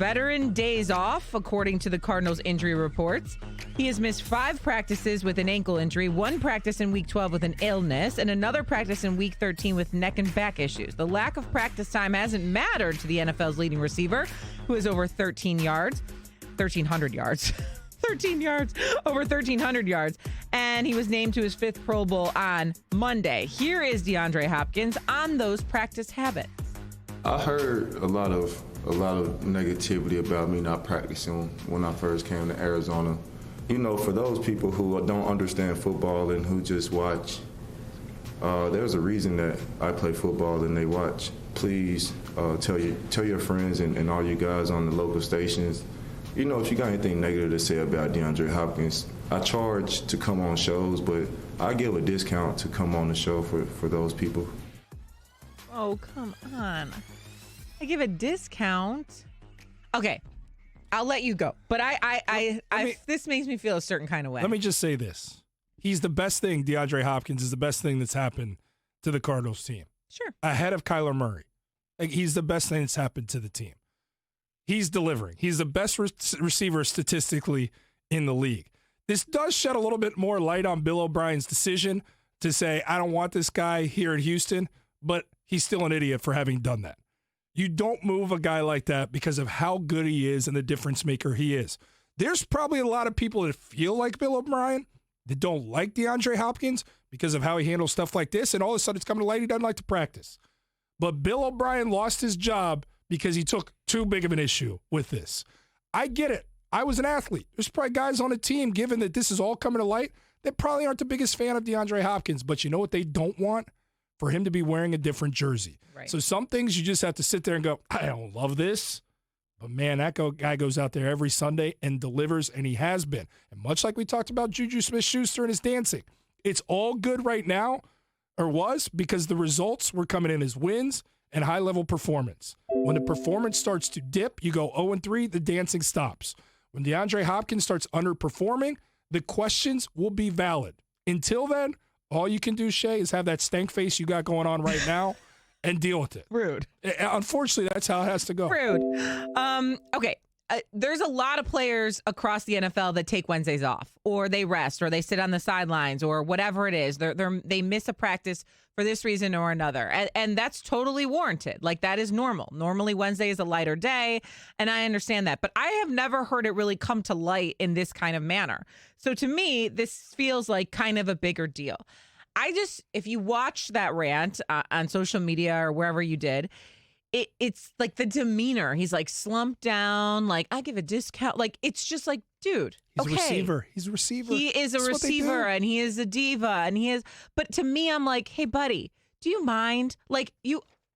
veteran days off, according to the Cardinals injury reports. He has missed 5 practices with an ankle injury, 1 practice in Week 12 with an illness, and another practice in Week 13 with neck and back issues. The lack of practice time hasn't mattered to the NFL's leading receiver, who has over 1,300 yards. 13 yards, over 1,300 yards, and he was named to his 5th Pro Bowl on Monday. Here is Deandre Hopkins on those practice habits. I heard a lot of negativity about me not practicing when I first came to Arizona. You know, for those people who don't understand football and who just watch, there's a reason that I play football and they watch. Please tell your friends and all you guys on the local stations, you know, if you got anything negative to say about Deandre Hopkins, I charge to come on shows, but I give a discount to come on the show for those people. Oh, come on. I give a discount. Okay, I'll let you go. But this makes me feel a certain kind of way. Let me just say this. He's the best thing, DeAndre Hopkins is the best thing that's happened to the Cardinals team. Sure. Ahead of Kyler Murray. Like, he's the best thing that's happened to the team. He's delivering. He's the best receiver statistically in the league. This does shed a little bit more light on Bill O'Brien's decision to say, I don't want this guy here in Houston, but he's still an idiot for having done that. You don't move a guy like that because of how good he is and the difference maker he is. There's probably a lot of people that feel like Bill O'Brien that don't like DeAndre Hopkins because of how he handles stuff like this, and all of a sudden it's coming to light he doesn't like to practice. But Bill O'Brien lost his job because he took too big of an issue with this. I get it. I was an athlete. There's probably guys on the team, given that this is all coming to light, that probably aren't the biggest fan of DeAndre Hopkins. But you know what they don't want? For him to be wearing a different jersey. Right. So some things you just have to sit there and go, I don't love this. But, man, that guy goes out there every Sunday and delivers, and he has been. And much like we talked about Juju Smith-Schuster and his dancing, it's all good right now, or was, because the results were coming in as wins and high-level performance. When the performance starts to dip, you go 0-3, the dancing stops. When DeAndre Hopkins starts underperforming, the questions will be valid. Until then, all you can do, Shay, is have that stank face you got going on right now and deal with it. Rude. Unfortunately, that's how it has to go. Rude. Okay. There's a lot of players across the NFL that take Wednesdays off, or they rest, or they sit on the sidelines, or whatever it is. They miss a practice for this reason or another. And that's totally warranted. Like, that is normal. Normally, Wednesday is a lighter day, and I understand that. But I have never heard it really come to light in this kind of manner. So to me, this feels like kind of a bigger deal. If you watch that rant on social media or wherever you did, it's like the demeanor. He's like slumped down, like, I give a discount. Like, it's just like, dude, He's okay. a receiver. He's a receiver. He is a receiver, and he is a diva, and he is. But to me, I'm like, hey, buddy, do you mind? Like,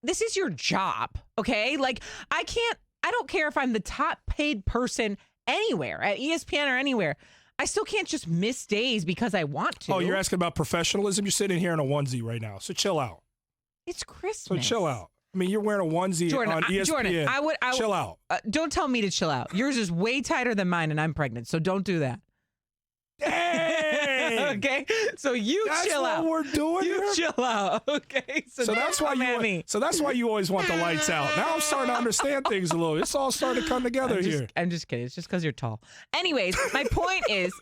this is your job, okay? Like, I don't care if I'm the top paid person anywhere at ESPN or anywhere. I still can't just miss days because I want to. Oh, you're asking about professionalism? You're sitting here in a onesie right now, so chill out. It's Christmas. So chill out. I mean, you're wearing a onesie on ESPN. Jordan, I would chill out. Don't tell me to chill out. Yours is way tighter than mine, and I'm pregnant, so don't do that. Dang! Okay, so that's chill out. That's what we're doing you here? chill out. Okay, so that's why you always want the lights out. Now I'm starting to understand things a little. It's all starting to come together here. I'm just kidding. It's just because you're tall. Anyways, my point is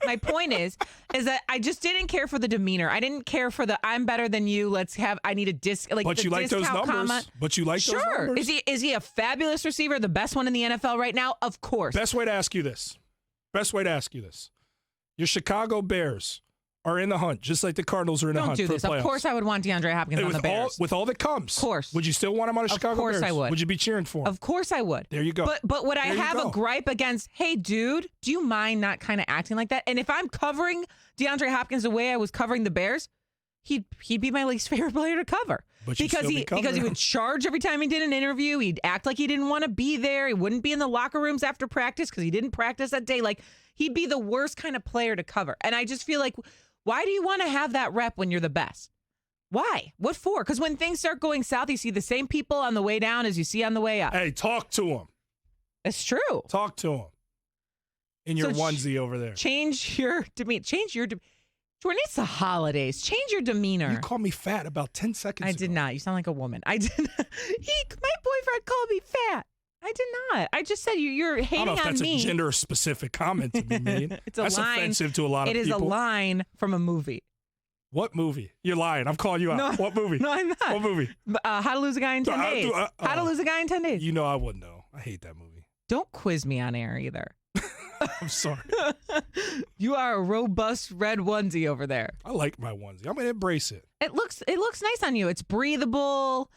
that I just didn't care for the demeanor. I didn't care for the I'm better than you. I need a disc. Like, but you like those numbers. Comment. But you like those numbers. Is he a fabulous receiver? The best one in the NFL right now? Of course. Best way to ask you this. Your Chicago Bears are in the hunt, just like the Cardinals are in the hunt for the playoffs. Of course I would want DeAndre Hopkins on the Bears. With all that comes. Of course. Would you still want him on a Chicago Bears? Of course I would. Would you be cheering for him? Of course I would. There you go. But would I have a gripe against, hey, dude, do you mind not kind of acting like that? And if I'm covering DeAndre Hopkins the way I was covering the Bears, he'd be my least favorite player to cover. Because he would charge every time he did an interview. He'd act like he didn't want to be there. He wouldn't be in the locker rooms after practice because he didn't practice that day. Like, he'd be the worst kind of player to cover. And I just feel like, why do you want to have that rep when you're the best? Why? What for? Because when things start going south, you see the same people on the way down as you see on the way up. Hey, talk to him. It's true. Talk to him. In your onesie over there. Change your demeanor. Jordan, it's the holidays. Change your demeanor. You called me fat about 10 seconds ago. I did not. You sound like a woman. I did not. My boyfriend called me fat. I did not. I just said you're hating I don't know if on that's me. a gender-specific comment to be made. It's a that's line. offensive to a lot of people. It is a line from a movie. What movie? You're lying. I'm calling you out. No, what movie? No, I'm not. What movie? How to Lose a Guy in 10 Days. How to Lose a Guy in 10 Days. You know I wouldn't know. I hate that movie. Don't quiz me on air either. I'm sorry. You are a robust red onesie over there. I like my onesie. I'm going to embrace it. It looks nice on you. It's breathable,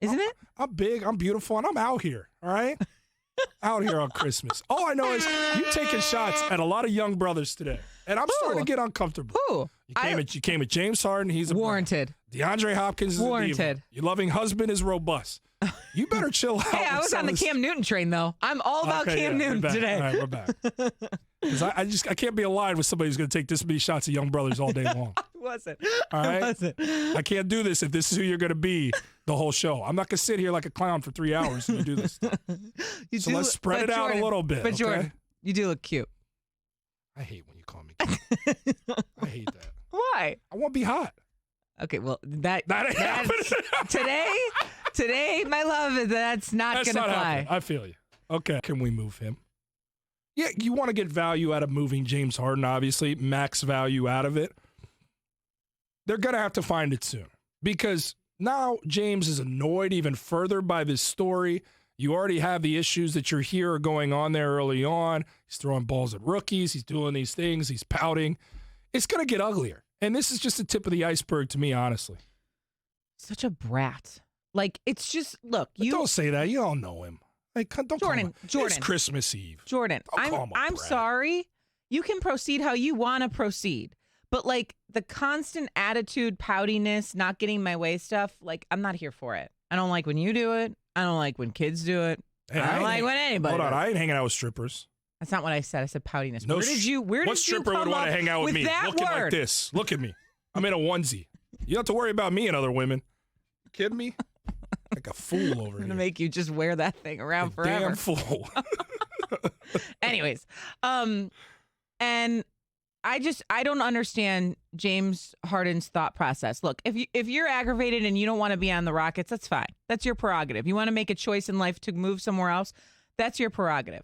isn't it? I'm big, I'm beautiful, and I'm out here, all right? Out here on Christmas. All I know is you taking shots at a lot of young brothers today, and I'm starting to get uncomfortable. Who? You came at James Harden. He's a warranted. Deandre Hopkins is warranted. A diva. Your loving husband is robust. You better chill out. Hey, I was on the Cam Newton train, though. I'm all about Cam Newton today. All right, we're back. Because I can't be aligned with somebody who's going to take this many shots at young brothers all day long. I wasn't. All right? I wasn't. I can't do this if this is who you're going to be the whole show. I'm not going to sit here like a clown for 3 hours and do this. So let's spread it out a little bit. But okay? Jordan, you do look cute. I hate when you call me cute. I hate that. Why? I want to be hot. Okay, well, That ain't happening. Today, my love, that's not going to fly. Happening. I feel you. Okay. Can we move him? Yeah, you want to get value out of moving James Harden, obviously, max value out of it. They're going to have to find it soon because now James is annoyed even further by this story. You already have the issues that you're here are going on there early on. He's throwing balls at rookies. He's doing these things. He's pouting. It's going to get uglier. And this is just the tip of the iceberg to me, honestly. Such a brat. Like, it's just, look. But don't say that. You all know him. Like, don't Jordan. It's Christmas Eve. Jordan, I'm sorry. You can proceed how you want to proceed. But, like, the constant attitude, poutiness, not getting my way stuff, like, I'm not here for it. I don't like when you do it. I don't like when kids do it. Hey, I don't like when anybody Hold on. does. I ain't hanging out with strippers. That's not what I said. I said poutiness. No, Where did you what stripper would want to hang out with me? Looking word? like this. Look at me. I'm in a onesie. You don't have to worry about me and other women. You kidding me? Like a fool over I'm here. going to make you just wear that thing around forever. Damn fool. Anyways, and I don't understand James Harden's thought process. Look, if you're aggravated and you don't want to be on the Rockets, that's fine. That's your prerogative. You want to make a choice in life to move somewhere else, that's your prerogative.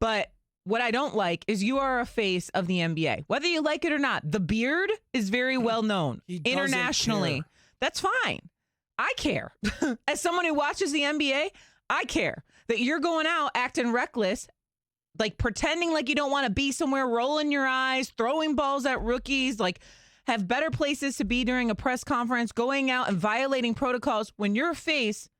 But what I don't like is you are a face of the NBA. Whether you like it or not, the beard is very well known internationally. Care. That's fine. I care. As someone who watches the NBA, I care that you're going out acting reckless, like pretending like you don't want to be somewhere, rolling your eyes, throwing balls at rookies, like have better places to be during a press conference, going out and violating protocols when you're a face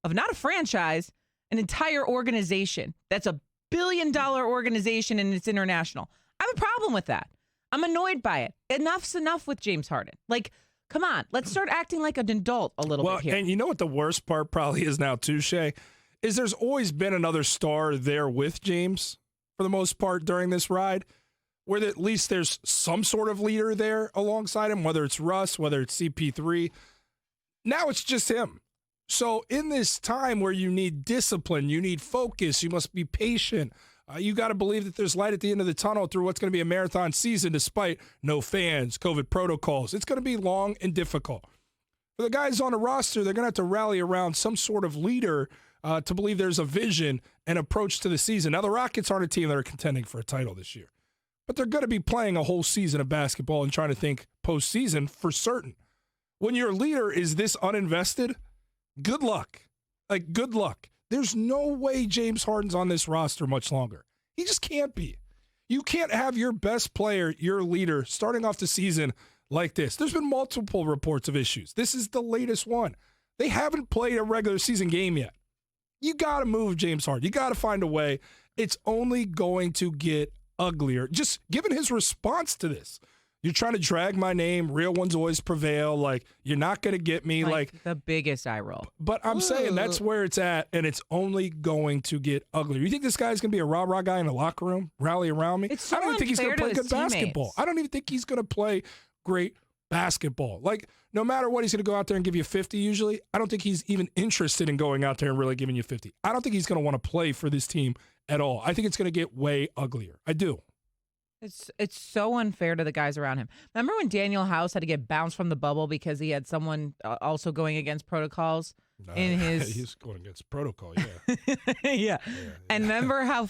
of not a franchise, an entire organization. That's a billion-dollar organization and it's international. I have a problem with that. I'm annoyed by it. Enough's enough with James Harden. Like, come on, let's start acting like an adult a little bit here. And you know what the worst part probably is now, too, Shay? Is there's always been another star there with James for the most part during this ride, where at least there's some sort of leader there alongside him, whether it's Russ, whether it's CP3. Now it's just him. So in this time where you need discipline, you need focus, you must be patient. You got to believe that there's light at the end of the tunnel through what's going to be a marathon season despite no fans, COVID protocols. It's going to be long and difficult. For the guys on the roster, they're going to have to rally around some sort of leader to believe there's a vision and approach to the season. Now, the Rockets aren't a team that are contending for a title this year, but they're going to be playing a whole season of basketball and trying to think postseason for certain. When your leader is this uninvested, good luck. Like, good luck. There's no way James Harden's on this roster much longer. He just can't be. You can't have your best player, your leader, starting off the season like this. There's been multiple reports of issues. This is the latest one. They haven't played a regular season game yet. You got to move James Harden. You got to find a way. It's only going to get uglier. Just given his response to this. You're trying to drag my name. Real ones always prevail. Like, you're not going to get me. Like the biggest eye roll. But I'm saying that's where it's at, and it's only going to get uglier. You think this guy's going to be a rah-rah guy in the locker room, rally around me? It's so I don't even think he's going to play good teammates. basketball. I don't even think he's going to play great basketball. Like, no matter what, he's going to go out there and give you 50 usually. I don't think he's even interested in going out there and really giving you 50. I don't think he's going to want to play for this team at all. I think it's going to get way uglier. I do. It's so unfair to the guys around him. Remember when Daniel House had to get bounced from the bubble because he had someone also going against protocols? in his. He's going against protocol, yeah. Yeah. And remember how.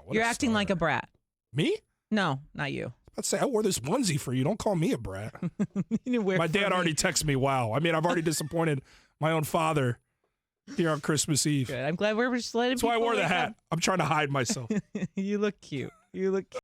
You're acting like a brat. Me? No, not you. Let's say I wore this onesie for you. Don't call me a brat. My dad already texted me, wow. I mean, I've already disappointed my own father here on Christmas Eve. Good. I'm glad we're just letting That's why I people wore the wake hat. up. I'm trying to hide myself. You look cute. You look cute.